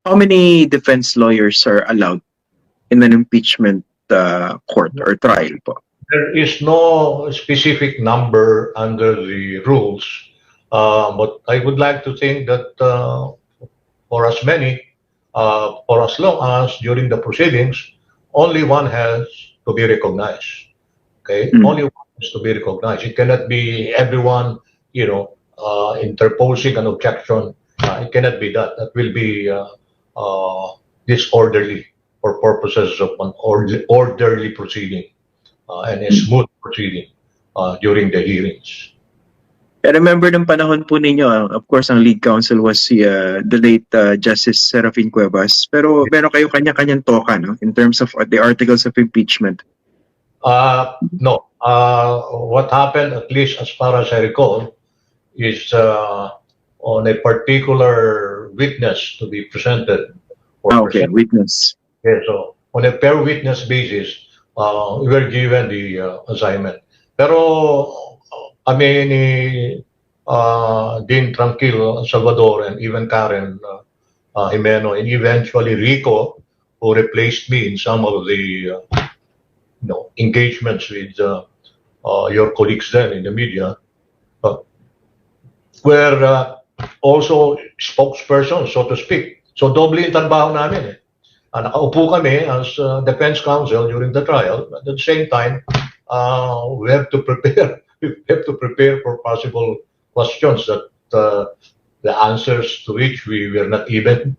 how many defense lawyers are allowed in an impeachment court or trial po? There is no specific number under the rules, but I would like to think that for as many, for as long as during the proceedings, only one has to be recognized. Okay, only one has to be recognized. It cannot be everyone, interposing an objection. It cannot be that. That will be disorderly for purposes of an orderly proceeding and a smooth proceeding during the hearings. I remember ng panahon po ninyo, of course, ang lead counsel was the late Justice Serafin Cuevas. Pero meron kayo kanya-kanyang toka, no? In terms of the articles of impeachment. No. What happened, at least as far as I recall, is on a particular witness to be presented. Okay, witness. Yeah, so on a per witness basis, we were given the assignment. Pero ni Dean Tranquil Salvador and even Karen Jimeno and eventually Rico, who replaced me in some of the engagements with your colleagues then in the media, were also spokespersons, so to speak. So doble yung trabaho namin eh. Nakaupo kami as defense counsel during the trial. At the same time, we have to prepare. We have to prepare for possible questions that the answers to which we were not even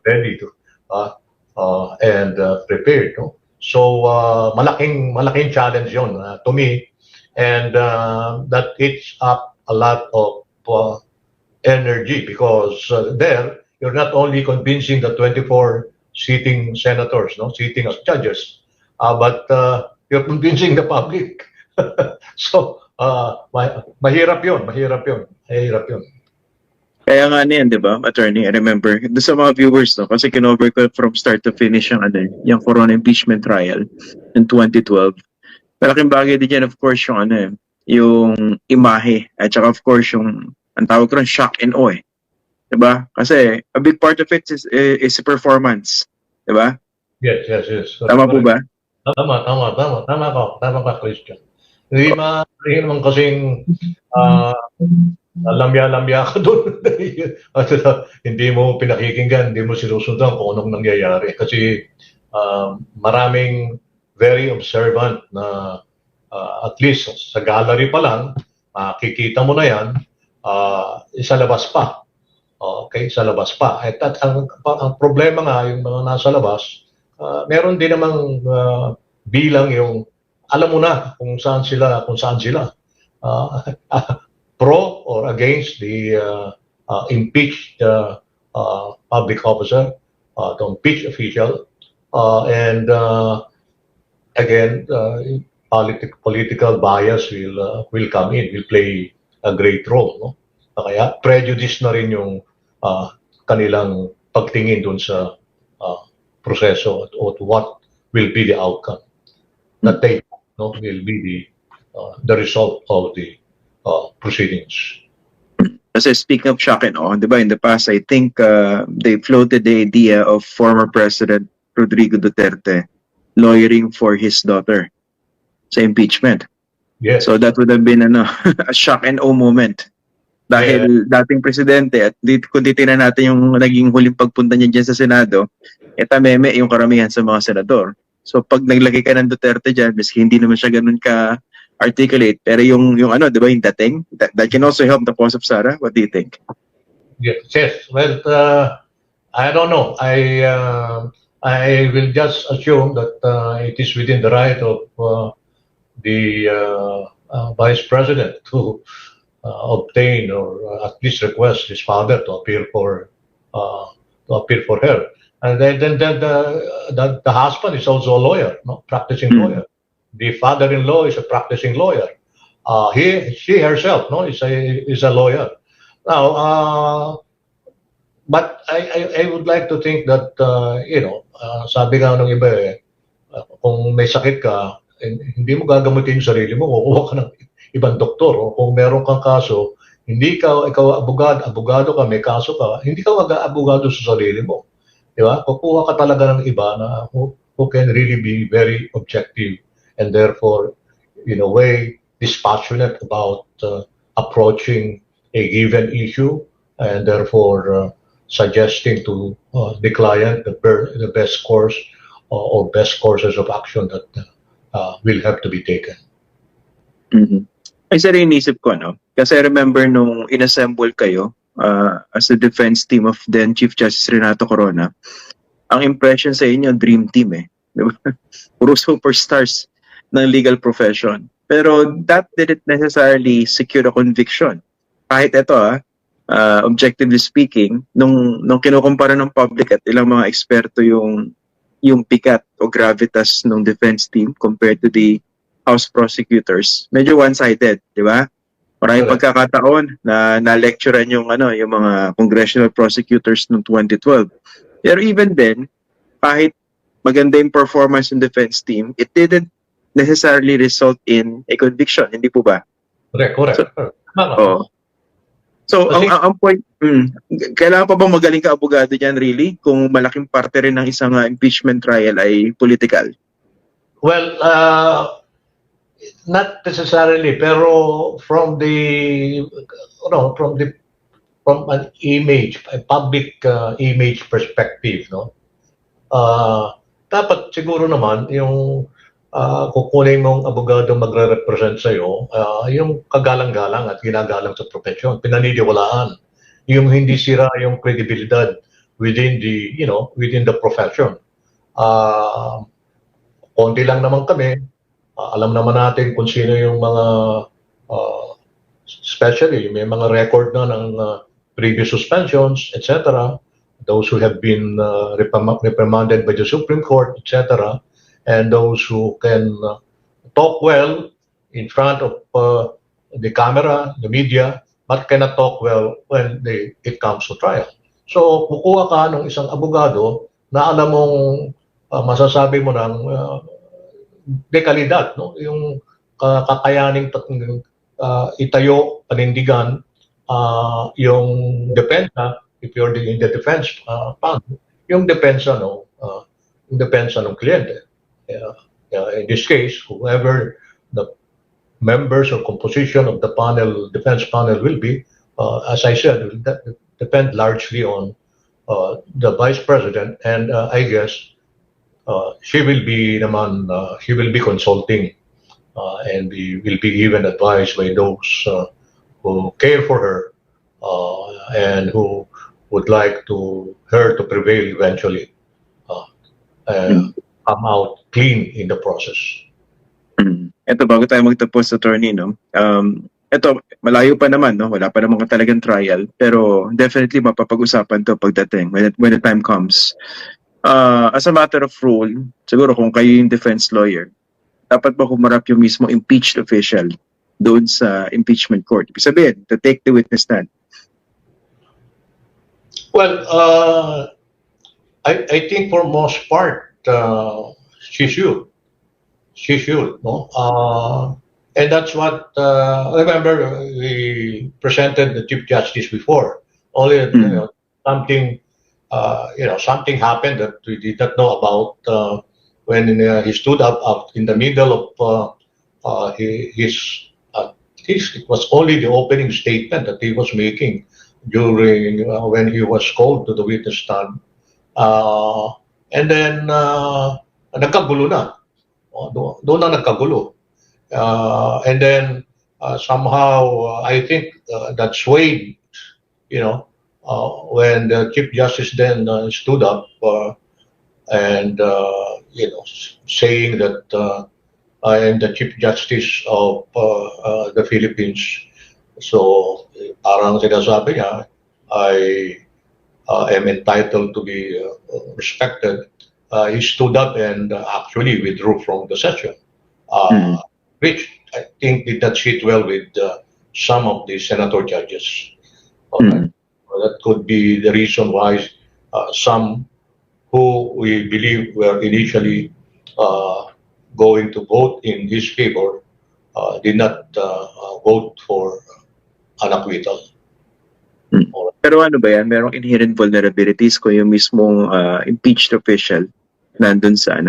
ready to and prepared. No? So malaking challenge yon to me, and that eats up a lot of energy because there you're not only convincing the 24 sitting senators, sitting as judges, but you're convincing the public. So, mahirap yun. Kaya nga niyan, di ba, attorney, I remember, doon sa mga viewers, kasi kinover ko from start to finish yung Corona impeachment trial in 2012. Malaking bagay din yan, of course, yung imahe, at saka of course, ang tawag ko rin, shock and awe. Diba? Kasi a big part of it is performance. Diba? Yes. Tama po ba? Tama ka, Christian. Hindi naman kasing lamya-lamya ka doon. Hindi mo pinakikinggan, hindi mo sinusundan kung anong nangyayari. Kasi maraming very observant na at least sa gallery pa lang, makikita mo na yan, sa labas pa. Okay, sa labas pa. At ang problema nga, yung mga nasa labas, meron din namang bilang yung alam mo na kung saan sila pro or against the impeached public officer, the impeached official, and again political bias will come in, will play a great role, no? Kaya prejudice na rin yung kanilang pagtingin dun sa proseso at what will be the outcome that they will be the result of the proceedings. Kasi speaking of shock and awe, diba, in the past, I think they floated the idea of former President Rodrigo Duterte lawyering for his daughter sa impeachment. Yes. So that would have been a shock and awe moment. Dahil dating presidente, at kung titignan natin yung naging huling pagpunta niya dyan sa Senado, tameme yung karamihan sa mga senador. So pag naglagay ka ng Duterte dyan, miski hindi naman siya ganun ka-articulate, pero yung di ba, yung dating, that can also help the cause of Sara. What do you think? Yes. Well, I don't know. I will just assume that it is within the right of the Vice President to obtain or at least request his father to appear for her, and then the husband is also a lawyer, practicing lawyer. The father-in-law is a practicing lawyer. She herself, is a lawyer. Now, but I would like to think that sabi nga ng iba kung may sakit ka, hindi mo gagamutin yung sarili mo, kukuha ka ng ibang doktor. O kung meron kang kaso, ikaw abogado ka, may kaso ka, hindi ka mag-abogado sa sarili mo. Di ba? Kukuha ka talaga ng iba na who can really be very objective and therefore, in a way, dispassionate about approaching a given issue and therefore suggesting to the client the best course or best courses of action that will have to be taken. Mhm. Ay, sir, inisip ko, no? Kasi I remember nung inassemble kayo as the defense team of then Chief Justice Renato Corona, ang impression sa inyo, dream team eh. Di ba? Puro superstars ng legal profession. Pero that didn't necessarily secure a conviction. Kahit ito, objectively speaking, nung kinukumpara ng public at ilang mga eksperto yung bigat o gravitas ng defense team compared to the House prosecutors, medyo one-sided, di ba? Maraming Correct. pagkakataon na na-lecturean yung mga congressional prosecutors noong 2012. Pero even then, kahit maganda yung performance ng defense team, it didn't necessarily result in a conviction, hindi po ba? Correct. Oo. So, Kasi- ang point, kailangan pa bang magaling ka abogado dyan really kung malaking parte rin ng isang impeachment trial ay political? Well, not necessarily, pero from an image, a public image perspective, no? Dapat siguro naman yung kukunin mong abogado magre-represent sa iyo, yung kagalang-galang at ginagalang sa profesyon, pinaniniwalaan, yung hindi sira yung credibilidad within the profession. Konti lang naman kami. Alam naman natin kung sino yung mga especially may mga record na ng previous suspensions, etc. Those who have been reprimanded by the Supreme Court, etc. And those who can talk well in front of the camera, the media, but cannot talk well when it comes to trial. So, kukuha ka ng isang abogado na alam mong masasabi mo ng dekalidad, no? Yung kakayaning itayo, panindigan yung depensa, if you're in the defense fund, yung depensa ng kliyente. In this case, whoever the members or composition of the defense panel will be, as I said, will depend largely on the Vice President, and I guess she will be consulting and will be even advised by those who care for her and who would like her to prevail eventually and come out clean in the process. Ito, bago tayo magtapos, attorney, no? Ito, malayo pa naman, no? Wala pa naman talagang trial, pero definitely mapapag-usapan to pagdating when the time comes. As a matter of rule, siguro kung kayo yung defense lawyer, dapat ba humarap yung mismo impeached official doon sa impeachment court? Ibig sabihin, to take the witness stand. Well, I think for most part, she should. She should, no? And that's what, remember, we presented the Chief Justice before. Only, something happened that we did not know about when he stood up in the middle of it was only the opening statement that he was making during when he was called to the witness stand. And then, nagkagulo na. Doon na nagkagulo. And then, somehow, I think that swayed, when the Chief Justice then stood up and, saying that I am the Chief Justice of the Philippines. So, parang sinasabi niya, I am entitled to be respected. He stood up and actually withdrew from the session, which I think did not sit well with some of the senator judges. That could be the reason why some who we believe were initially going to vote in his favor did not vote for an acquittal. Pero ano ba yan? Merong inherent vulnerabilities kung yung mismong impeached official nandun sa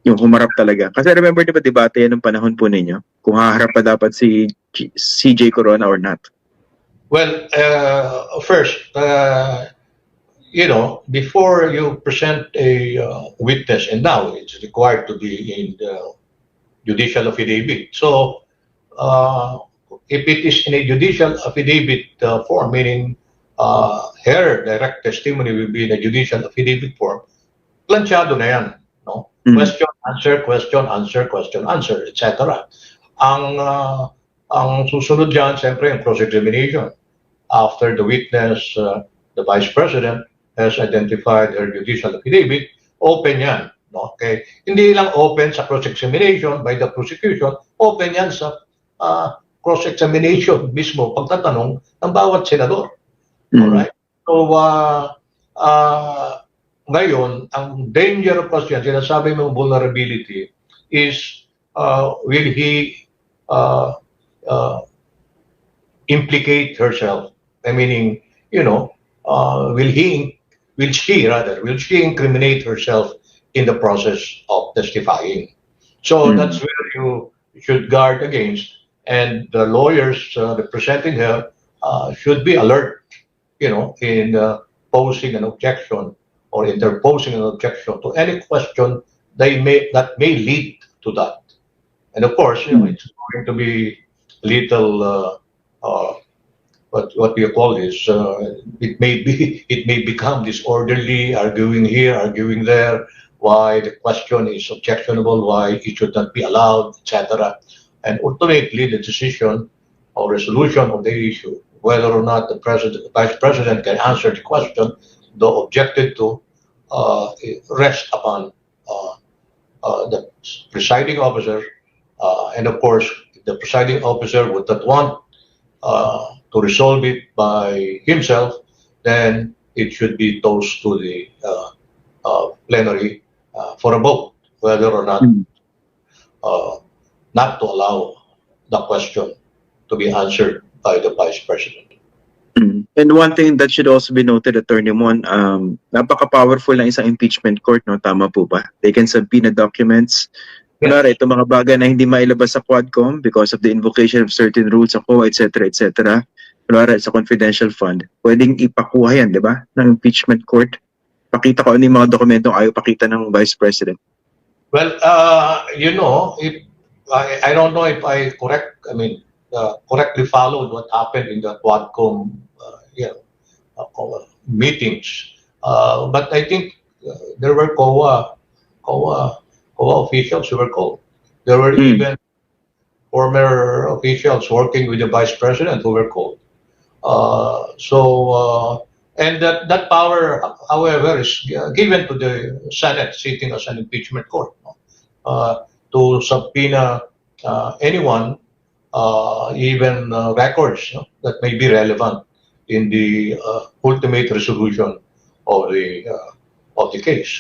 yung humarap talaga. Kasi remember di ba debate yan ng panahon po ninyo? Kung haharap pa dapat si CJ Corona or not. Well, first, before you present a witness, and now it's required to be in the judicial affidavit. So, if it is in a judicial affidavit form, meaning her direct testimony will be in a judicial affidavit form, planchado na yan. No? Question, answer, question, answer, question, answer, etc. Ang susunod dyan, siyempre, yung cross-examination. After the witness, the Vice President, has identified her judicial affidavit, open yan. No? Okay? Hindi lang open sa cross-examination by the prosecution, open yan sa cross-examination mismo, pagtatanong ng bawat senador. Alright? So, ngayon, ang danger of question, sinasabi mo vulnerability, is will he implicate herself? Meaning, will she incriminate herself in the process of testifying? So that's where you should guard against, and the lawyers representing her should be alert, in posing an objection or interposing an objection to any question that may lead to that. And of course, it's going to be little what do you call this? It may become disorderly, arguing here, arguing there, why the question is objectionable, why it should not be allowed, etc. And ultimately, the decision or resolution of the issue, whether or not the Vice President can answer the question, though objected to, rest upon the presiding officer, and of course, if the presiding officer would not want to resolve it by himself, then it should be tossed to the plenary for a vote, whether or not not to allow the question to be answered by the Vice President. And one thing that should also be noted, Attorney Mon, napaka-powerful ng isang impeachment court, no? Tama po ba? They can subpoena documents. Kunwari, itong mga bagay na hindi mailabas sa Quadcom because of the invocation of certain rules sa COA, etc., etc. Kunwari, sa confidential fund, pwedeng ipakuha yan, di ba? Ng impeachment court. Pakita ko ano yung mga dokumentong ayaw pakita ng Vice President. Well, if I don't know if I correctly followed what happened in the Quadcom meetings. But I think there were COA officials who were called. There were even former officials working with the Vice President who were called. And that power, however, is given to the Senate sitting as an impeachment court, to subpoena anyone, even records that may be relevant in the ultimate resolution of the case.